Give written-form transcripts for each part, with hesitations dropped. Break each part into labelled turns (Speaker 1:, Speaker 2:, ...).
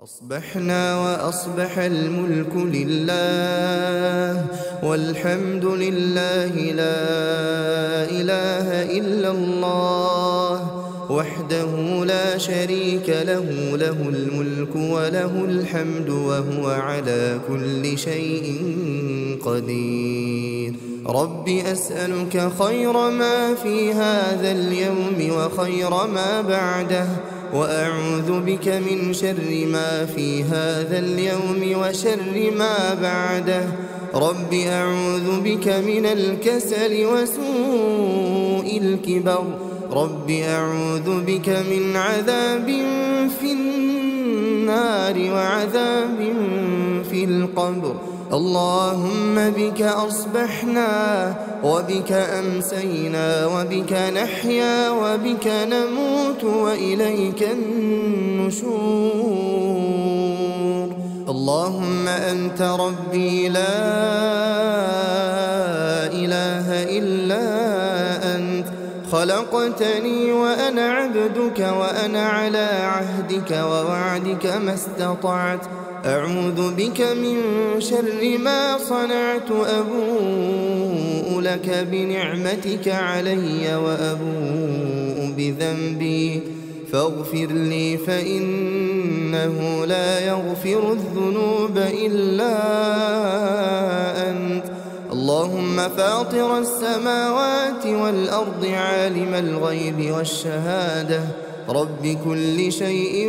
Speaker 1: أصبحنا وأصبح الملك لله والحمد لله لا إله إلا الله وحده لا شريك له، له الملك وله الحمد وهو على كل شيء قدير. رب أسألك خير ما في هذا اليوم وخير ما بعده، وأعوذ بك من شر ما في هذا اليوم وشر ما بعده. رب أعوذ بك من الكسل وسوء الكبر. رب أعوذ بك من عذاب في النار وعذاب في القبر. اللهم بك أصبحنا وبك أمسينا وبك نحيا وبك نموت وإليك النشور. اللهم أنت ربي لا إله إلا أنت، خلقتني وأنا عبدك وأنا على عهدك ووعدك ما استطعت. أعوذ بك من شر ما صنعت، أبوء لك بنعمتك علي وأبوء بذنبي فاغفر لي فإنه لا يغفر الذنوب إلا أنت. اللهم فاطر السماوات والأرض عالم الغيب والشهادة، رب كل شيء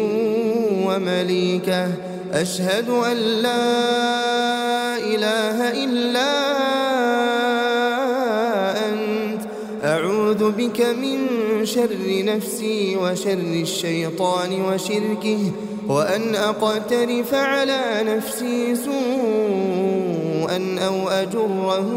Speaker 1: ومليكه، أشهد أن لا إله إلا أنت. أعوذ بك من شر نفسي وشر الشيطان وشركه، وأن أقترف على نفسي سوءا أو أجره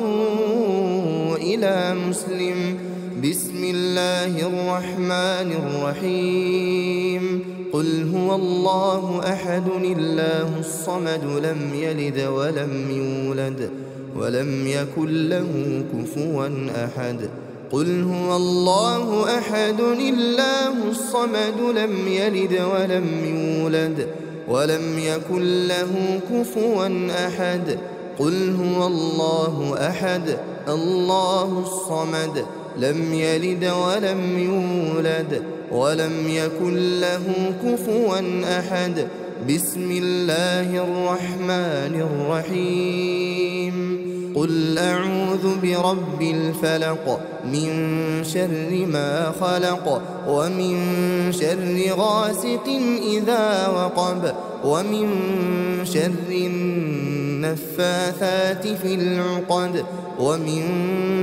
Speaker 1: إلى مسلم. بسم الله الرحمن الرحيم. قل هو الله أحد الله الصمد لم يلد ولم يولد ولم يكن له كفوا أحد. قل هو الله أحد الله الصمد لم يلد ولم يولد ولم يكن له كفوا أحد. قل هو الله أحد الله الصمد لم يلد ولم يولد ولم يكن له كفوا أحد. بسم الله الرحمن الرحيم. قل أعوذ برب الفلق من شر ما خلق ومن شر غاسق إذا وقب ومن شر النفاثات في العقد ومن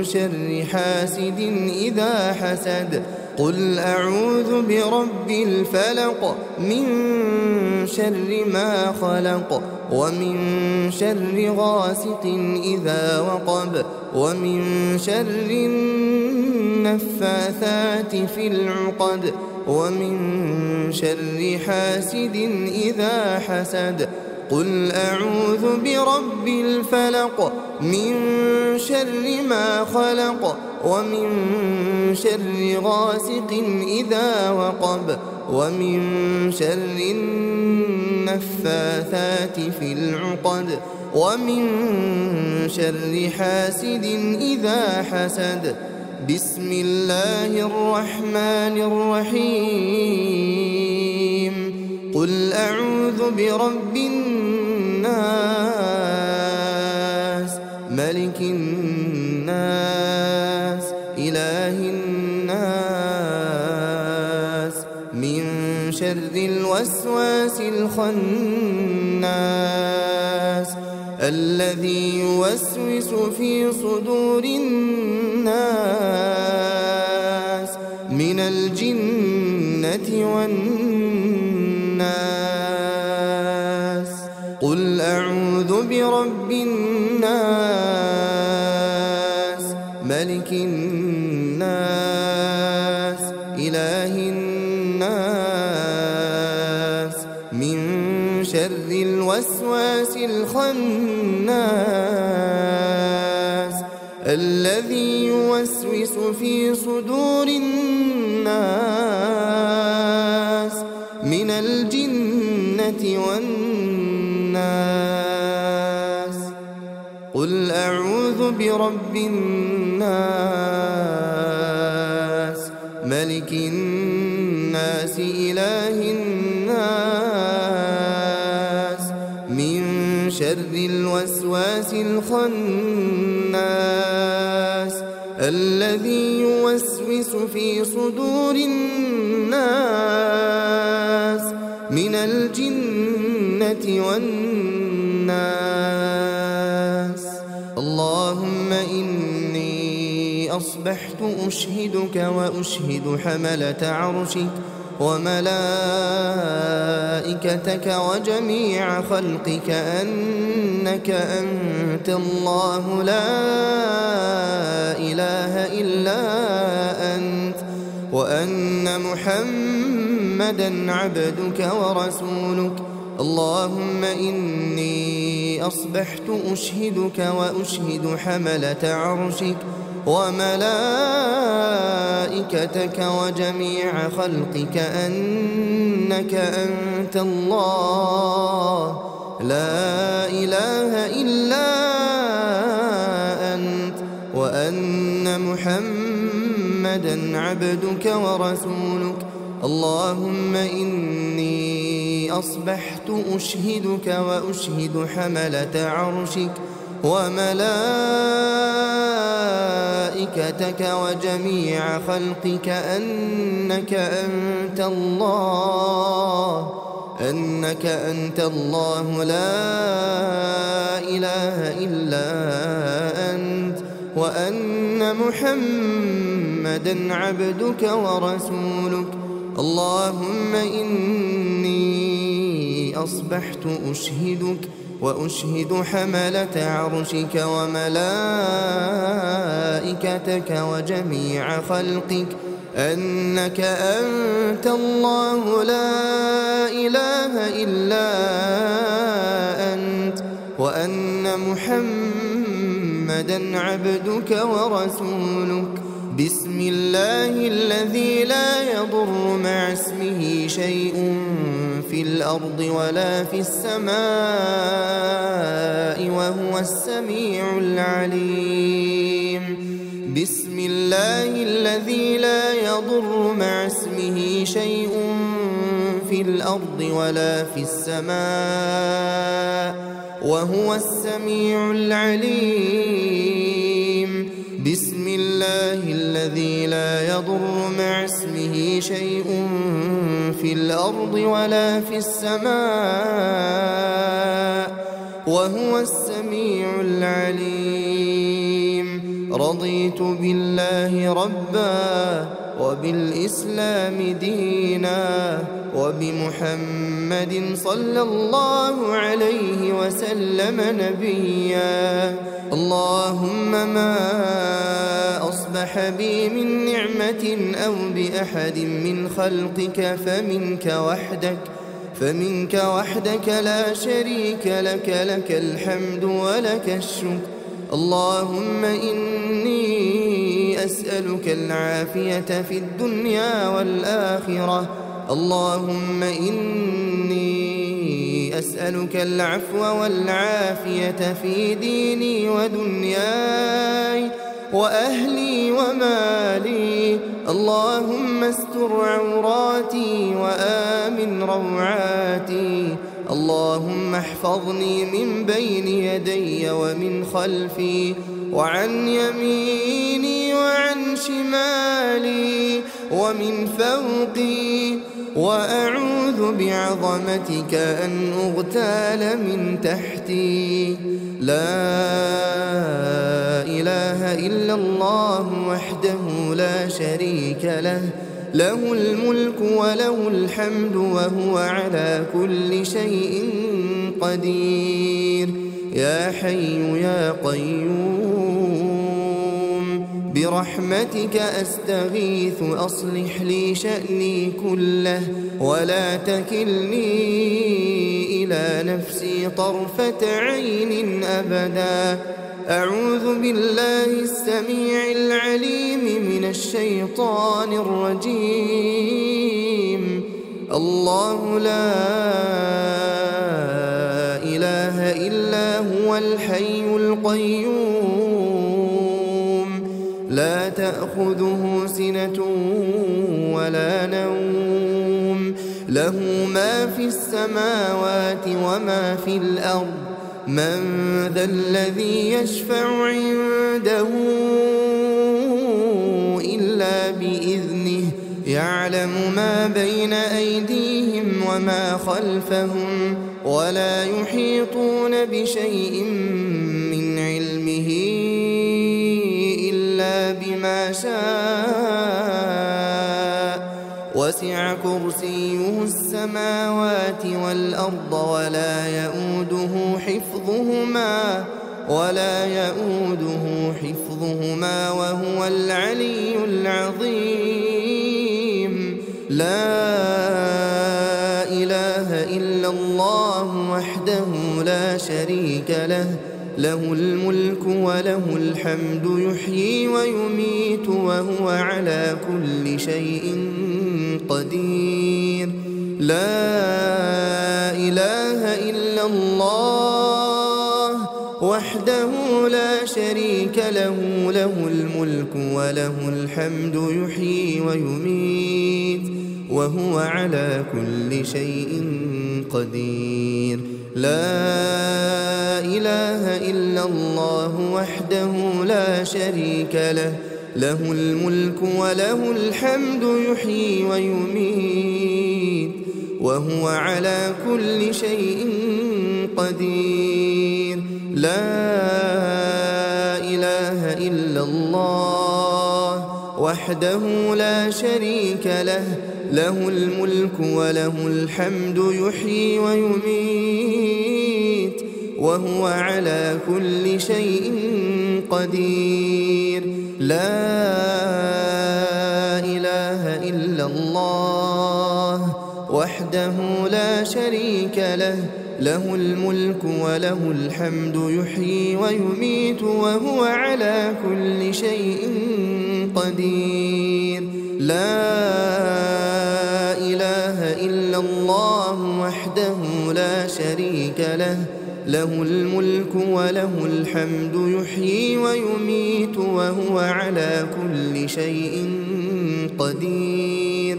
Speaker 1: شر حاسد إذا حسد. قل أعوذ برب الفلق من شر ما خلق ومن شر غاسق إذا وقب ومن شر النفاثات في العقد ومن شر حاسد إذا حسد. قل أعوذ برب الفلق من شر ما خلق ومن شر غاسق إذا وقب ومن شر النفاثات في العقد ومن شر حاسد إذا حسد. بسم الله الرحمن الرحيم. قل أعوذ برب الناس ملك الناس إله الناس من شر الوسواس الخناس الذي يوسوس في صدور الناس من الجنة والناس. قل أعوذ برب الناس ملك الناس إله الناس من شر الوسواس الخناس الذي يوسوس في صدور الناس من الجنة الجنة والناس. قل أعوذ برب الناس ملك الناس إله الناس من شر الوسواس الخناس الذي يوسوس في صدور الناس من الجنة والناس. اللهم إني أصبحت أشهدك وأشهد حملة عرشك وملائكتك وجميع خلقك أنك أنت الله لا إله إلا أنت، وأن محمدا عبدك ورسولك. اللهم إني أصبحت أشهدك وأشهد حملة عرشك وملائكتك وجميع خلقك أنك أنت الله لا إله إلا أنت، وأن محمدا عبدك ورسولك. اللهم إني أصبحت أشهدك وأشهد حملة عرشك وملائكتك وجميع خلقك أنك أنت الله لا إله إلا أنت، وأن محمدا عبدك ورسولك. اللهم إني أصبحت أشهدك وأشهد حملة عرشك وملائكتك وجميع خلقك أنك أنت الله لا إله إلا أنت، وأن محمدا عبدك ورسولك. بسم الله الذي لا يضر مع اسمه شيء في الأرض ولا في السماء وهو السميع العليم. بسم الله الذي لا يضر مع اسمه شيء في الأرض ولا في السماء وهو السميع العليم. بسم الله الذي لا يضر مع اسمه شيء في الأرض ولا في السماء وهو السميع العليم. رضيت بالله ربا وبالإسلام دينا وبمحمد صلى الله عليه وسلم نبيا. اللهم ما أصبح بي من نعمة أو بأحد من خلقك فمنك وحدك لا شريك لك، لك الحمد ولك الشكر. اللهم إني أسألك العافية في الدنيا والآخرة. اللهم إني أسألك العفو والعافية في ديني ودنياي وأهلي ومالي. اللهم استر عوراتي وآمن روعاتي. اللهم احفظني من بين يدي ومن خلفي وعن يميني وعن شمالي ومن فوقي، وأعوذ بعظمتك أن أغتال من تحتي. لا إله إلا الله وحده لا شريك له، له الملك وله الحمد وهو على كل شيء قدير. يا حي يا قيوم برحمتك أستغيث أصلح لي شأني كله ولا تكلني إلى نفسي طرفة عين أبدا. أعوذ بالله السميع العليم من الشيطان الرجيم. الله لا إله إلا هو الحي القيوم لا تأخذه سنة ولا نوم له ما في السماوات وما في الأرض من ذا الذي يشفع عنده إلا بإذنه يعلم ما بين أيديهم وما خلفهم ولا يحيطون بشيء من علمه إلا بما شاء وسع كرسيه السماوات والأرض ولا يؤوده حفظهما وهو العلي العظيم لا إله إلا الله وحده لا شريك له له الملك وله الحمد يحيي ويميت وهو على كل شيء قدير لا إله إلا الله وحده لا شريك له له الملك وله الحمد يحيي ويميت وهو على كل شيء قدير لا إله إلا الله وحده لا شريك له له الملك وله الحمد يحيي ويميت وهو على كل شيء قدير لا إله إلا الله وحده لا شريك له له الملك وله الحمد يحيي ويميت وهو على كل شيء قدير لا إله إلا الله وحده لا شريك له له الملك وله الحمد يحيي ويميت وهو على كل شيء قدير لا إله إلا الله وحده لا شريك له له الملك وله الحمد يحيي ويميت وهو على كل شيء قدير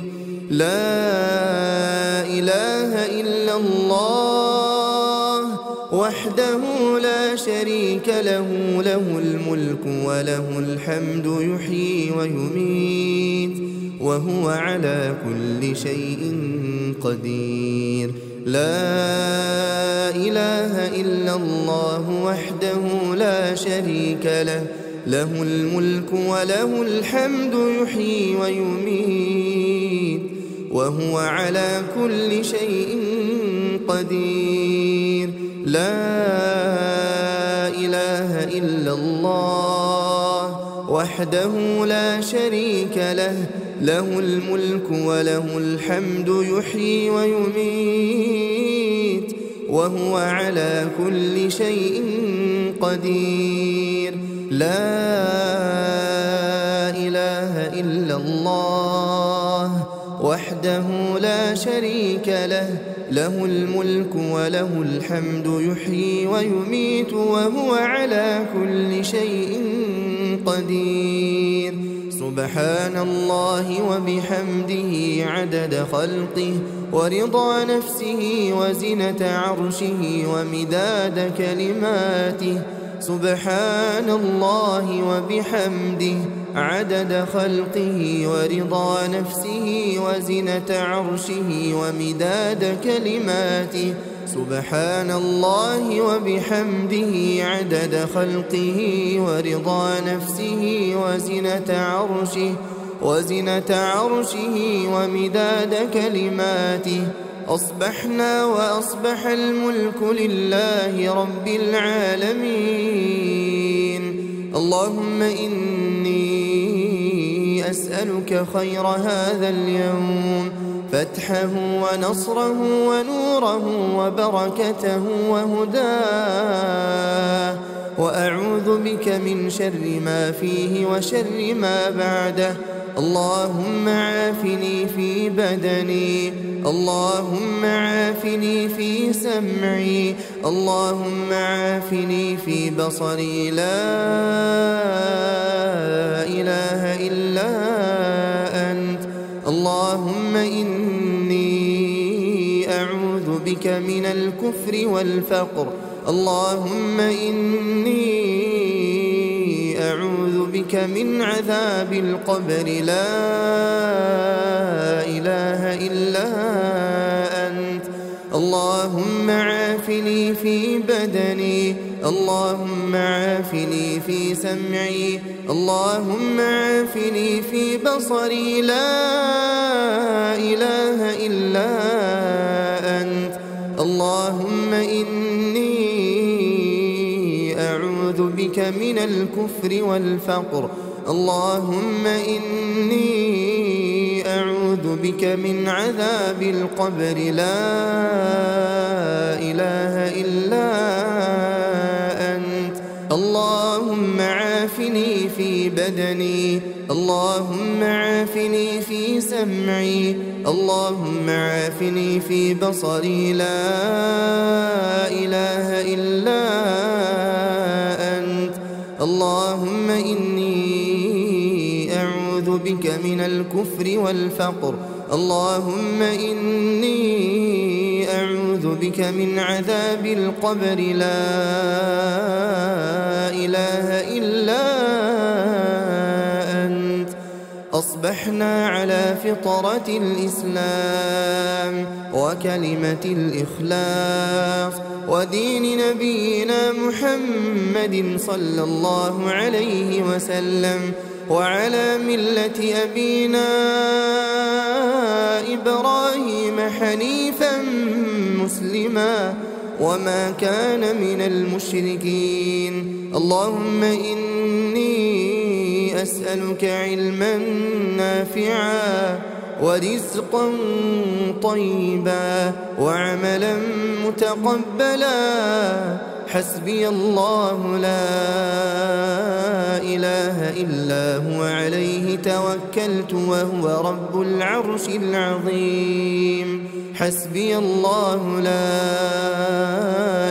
Speaker 1: لا إله إلا الله وحده لا شريك له له الملك وله الحمد يحيي ويميت وهو على كل شيء قدير لا إله إلا الله وحده لا شريك له له الملك وله الحمد يحيي ويميت وهو على كل شيء قدير لا إله إلا الله وحده لا شريك له له الملك وله الحمد يحيي ويميت وهو على كل شيء قدير لا إله إلا الله وحده لا شريك له له الملك وله الحمد يحيي ويميت وهو على كل شيء قدير سبحان الله وبحمده عدد خلقه ورضا نفسه وزنة عرشه ومداد كلماته سبحان الله وبحمده عدد خلقه ورضا نفسه وزنة عرشه ومداد كلماته سبحان الله وبحمده عدد خلقه ورضا نفسه وزنة عرشه ومداد كلماته أصبحنا وأصبح الملك لله رب العالمين اللهم إني أسألك خير هذا اليوم فتحه ونصره ونوره وبركته وهداه وأعوذ بك من شر ما فيه وشر ما بعده اللهم عافني في بدني، اللهم عافني في سمعي، اللهم عافني في بصري، لا إله إلا أنت. اللهم إني أعوذ بك من الكفر والفقر، اللهم إني أعوذ بك من عذاب القبر، لا إله إلا أنت. اللهم عافني في بدني، اللهم عافني في سمعي، اللهم عافني في بصري، لا إله إلا أنت. اللهم إني أعوذ بك من الكفر والفقر، اللهم إني أعوذ بك من عذاب القبر، لا إله إلا أنت. اللهم عافني في بدني، اللهم عافني في سمعي، اللهم عافني في بصري، لا إله إلا أنت. اللهم إني أعوذ بك من الكفر والفقر، اللهم إني أعوذ بك من عذاب القبر، لا إله إلا أنت. أصبحنا على فطرة الإسلام وكلمة الإخلاص ودين نبينا محمد صلى الله عليه وسلم، وعلى ملة أبينا إبراهيم حنيفا مسلما وما كان من المشركين. اللهم إني أسألك علما نافعا ورزقا طيبا وعملا متقبلا. حسبي الله لا إله إلا هو، عليه توكلت وهو رب العرش العظيم. حسبي الله لا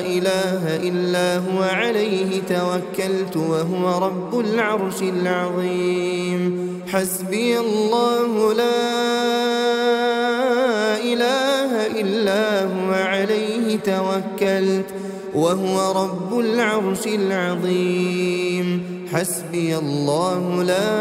Speaker 1: إله إلا هو، عليه توكلت وهو رب العرش العظيم. حسبي الله لا إله إلا هو، عليه توكلت وهو رب العرش العظيم. حسبي الله لا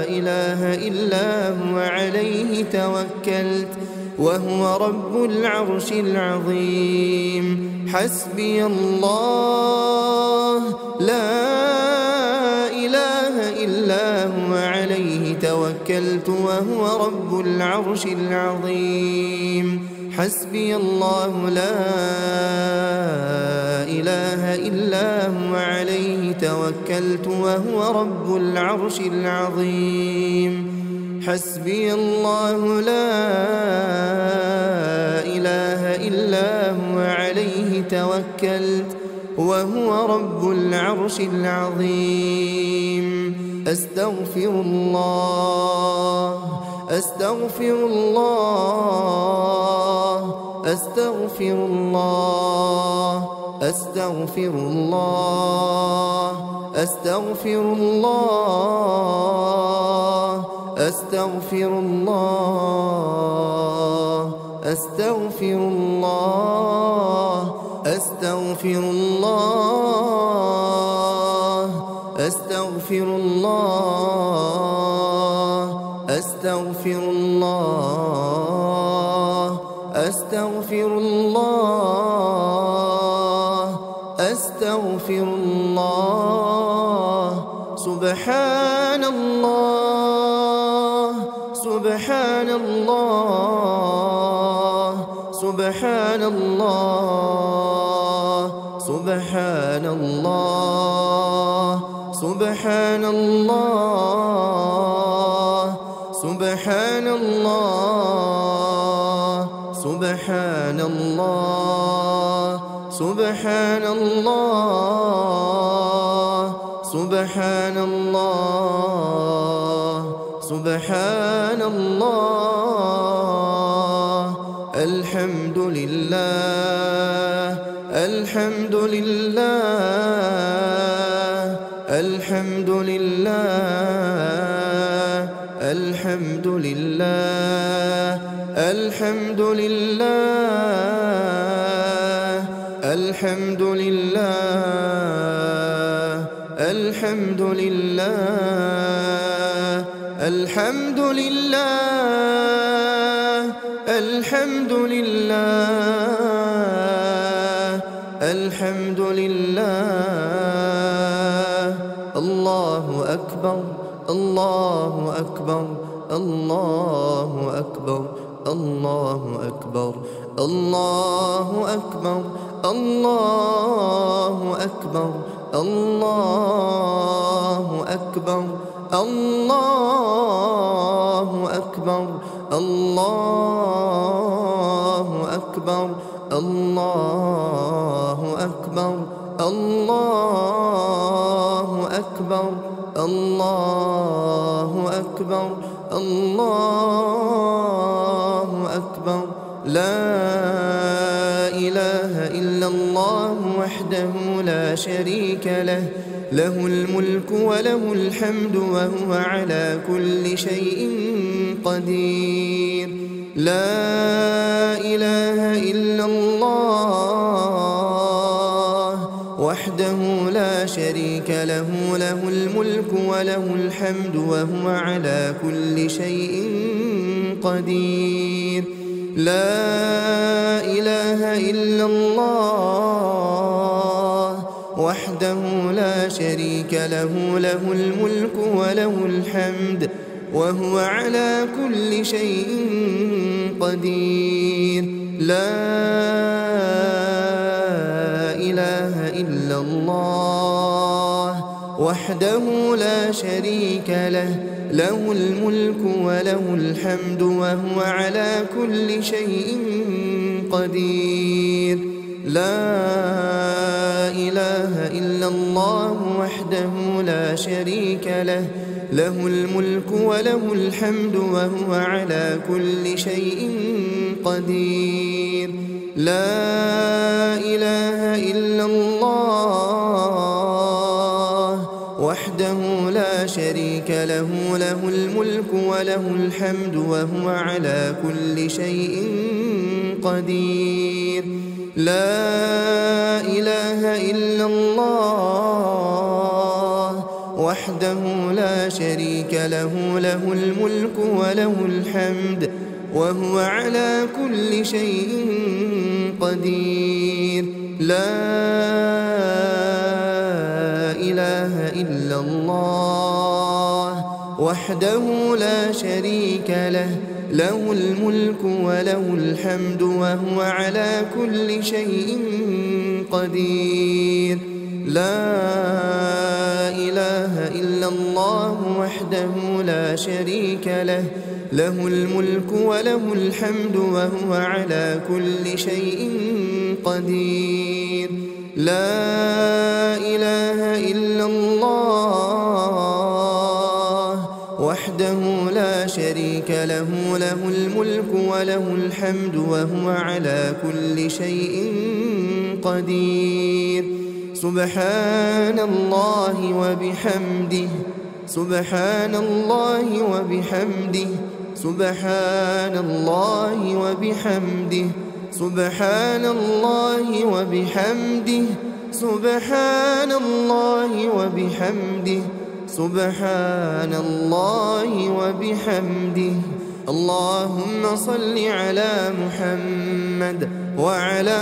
Speaker 1: إله إلا هو، عليه توكلت وهو رب العرش العظيم. حسبي الله لا إله إلا هو، عليه توكلت وهو رب العرش العظيم. حسبي الله لا إله إلا هو، عليه توكلت وهو رب العرش العظيم. حسبي الله لا إله إلا هو، عليه توكلت وهو رب العرش العظيم. أستغفر الله، أستغفر الله، أستغفر الله، أستغفر الله، أستغفر الله، أستغفر الله، أستغفر الله، أستغفر الله، أستغفر الله، أستغفر الله، أستغفر الله، أستغفر الله. سبحان الله، سبحان الله، سبحان الله، سبحان الله، سبحان الله، سبحان الله، سبحان الله، سبحان الله، سبحان الله سبحان الله الحمد لله الحمد لله الحمد لله الحمد لله الحمد لله الحمد لله الحمد لله الحمد لله الحمد لله الحمد لله الله أكبر الله أكبر الله أكبر الله أكبر الله أكبر الله أكبر الله أكبر الله أكبر الله أكبر الله أكبر الله أكبر الله أكبر الله أكبر لا إله إلا الله وحده لا شريك له له الملك وله الحمد وهو على كل شيء قدير لا إله إلا الله وحده لا شريك له له الملك وله الحمد وهو على كل شيء قدير لا إله إلا الله وحده لا شريك له له الملك وله الحمد وهو على كل شيء قدير لا إله إلا الله وحده لا شريك له له الملك وله الحمد وهو على كل شيء قدير لا إله إلا الله وحده لا شريك له له الملك وله الحمد وهو على كل شيء قدير لا إله إلا الله وحده لا شريك له له الملك وله الحمد وهو على كل شيء قدير لا إله إلا الله وحده لا شريك له له الملك وله الحمد وهو على كل شيء قدير لا إله إلا الله وحده لا شريك له له الملك وله الحمد وهو على كل شيء قدير لا إله إلا الله وحده لا شريك له له الملك وله الحمد وهو على كل شيء قدير لا إله إلا الله وحده لا شريك له له الملك وله الحمد وهو على كل شيء قدير سبحان الله وبحمده سبحان الله وبحمده سبحان الله وبحمده سبحان الله وبحمده سبحان الله وبحمده سبحان الله وبحمده اللهم صل على محمد وعلى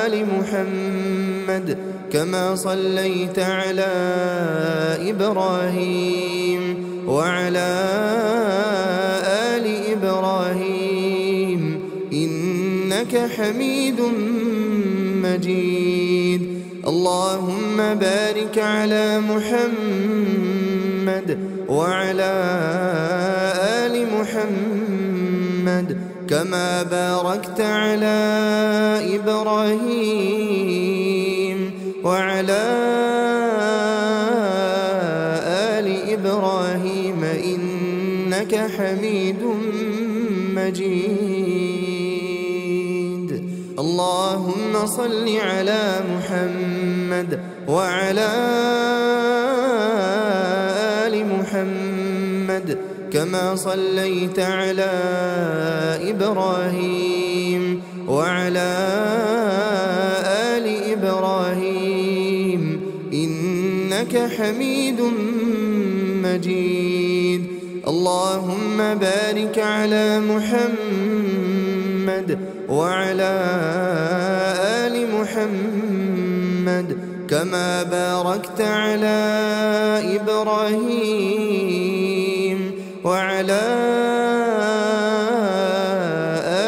Speaker 1: آل محمد كما صليت على إبراهيم وعلى آل إبراهيم إنك حميد مجيد اللهم بارك على محمد وعلى آل محمد كما باركت على إبراهيم وعلى آل إبراهيم إنك حميد مجيد. اللهم صل على محمد وعلى آل محمد كما صليت على إبراهيم وعلى آل إبراهيم إنك حميد مجيد. اللهم بارك على محمد وعلى آل محمد كما باركت على إبراهيم وعلى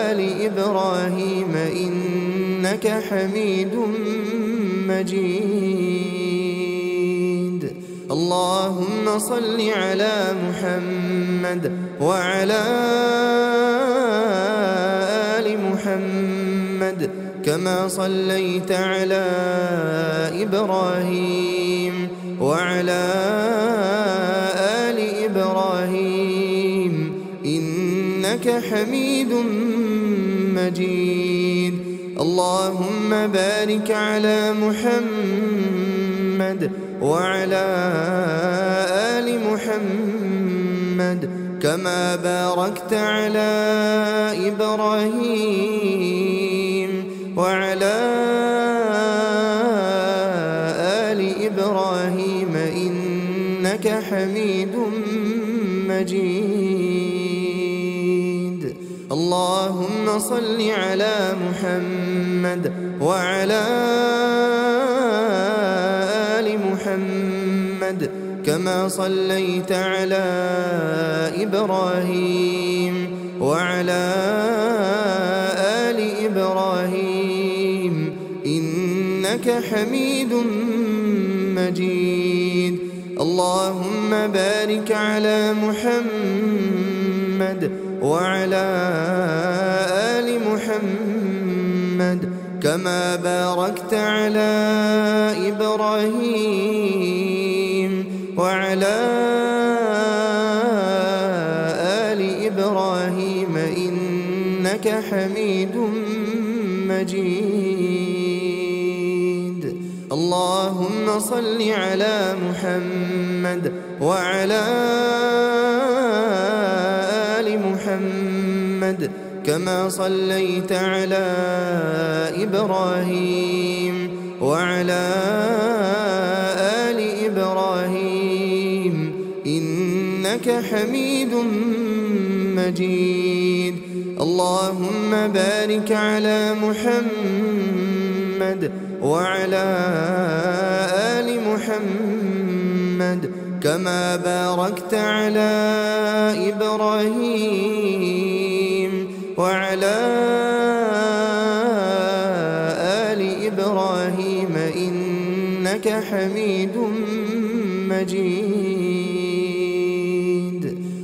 Speaker 1: آل إبراهيم إنك حميد مجيد. اللهم صل على محمد وعلى آل محمد كما صليت على إبراهيم وعلى آل إبراهيم إنك حميد مجيد. اللهم بارك على محمد وعلى آل محمد كما باركت على إبراهيم وعلى آل إبراهيم إنك حميد مجيد. اللهم صل على محمد وعلى آل محمد كما صليت على إبراهيم وعلى آل إبراهيم إنك حميد مجيد. اللهم بارك على محمد وعلى آل محمد كما باركت على إبراهيم وعلى آل إبراهيم إنك حميد مجيد. اللهم صل على محمد وعلى آل محمد كما صليت على إبراهيم وعلى آل إبراهيم إنك حميد مجيد. اللهم بارك على محمد وعلى آل محمد كما باركت على إبراهيم وعلى آل إبراهيم إنك حميد مجيد.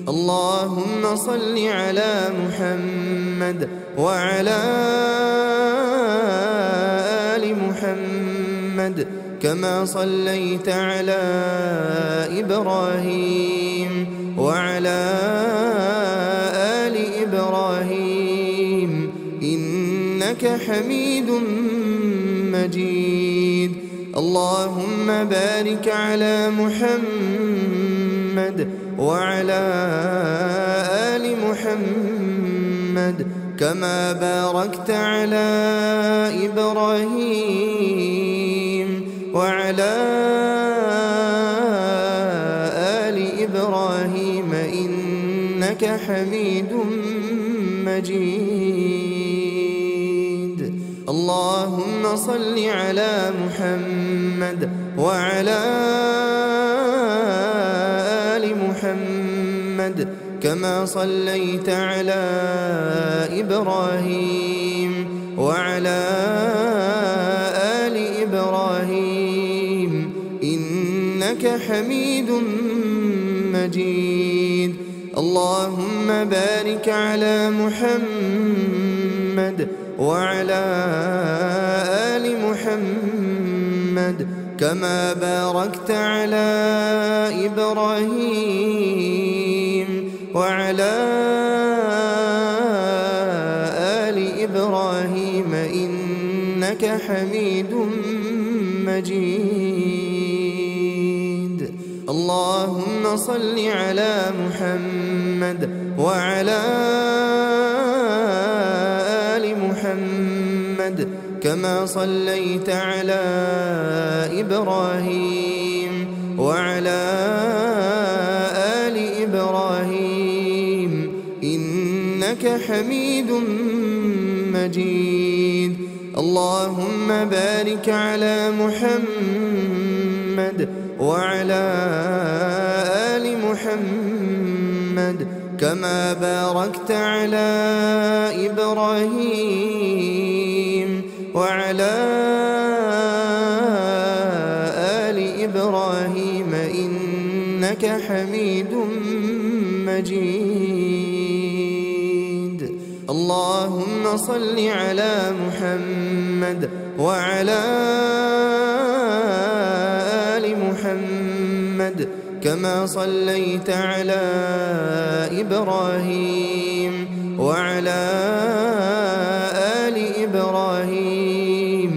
Speaker 1: اللهم صل على محمد وعلى آل محمد كما صليت على إبراهيم وعلى آل إبراهيم إنك حميد مجيد. اللهم بارك على محمد وعلى آل محمد كما باركت على إبراهيم وعلى آل إبراهيم إنك حميد مجيد. اللهم صل على محمد وعلى آل محمد كما صليت على إبراهيم وعلى آل إبراهيم إنك حميد مجيد. اللهم بارك على محمد وعلى آل محمد محمد كما باركت على إبراهيم وعلى آل إبراهيم إنك حميد مجيد. اللهم صل على محمد وعلى آل محمد كما صليت على إبراهيم وعلى آل إبراهيم إنك حميد مجيد. اللهم بارك على محمد وعلى آل محمد كما باركت على إبراهيم وعلى آل إبراهيم إنك حميد مجيد. اللهم صل على محمد وعلى آل محمد كما صليت على إبراهيم وعلى آل إبراهيم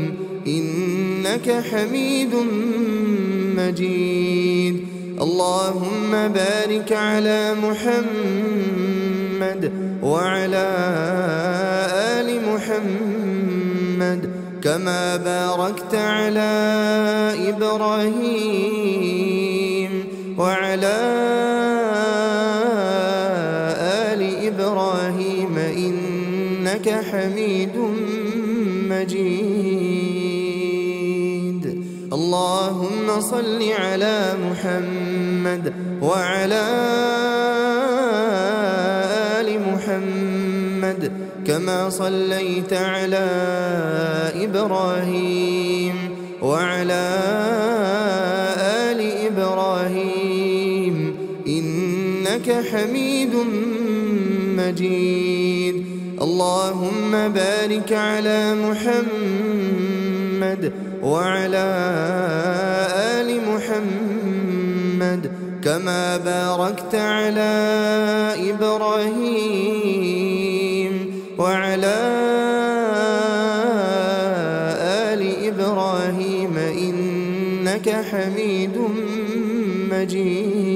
Speaker 1: إنك حميد مجيد. اللهم بارك على محمد وعلى آل محمد كما باركت على إبراهيم وعلى آل إبراهيم إنك حميد مجيد. اللهم صل على محمد وعلى آل محمد كما صليت على إبراهيم وعلى آل إبراهيم إنك حميد مجيد. اللهم بارك على محمد وعلى آل محمد كما باركت على إبراهيم وعلى آل إبراهيم إنك حميد مجيد.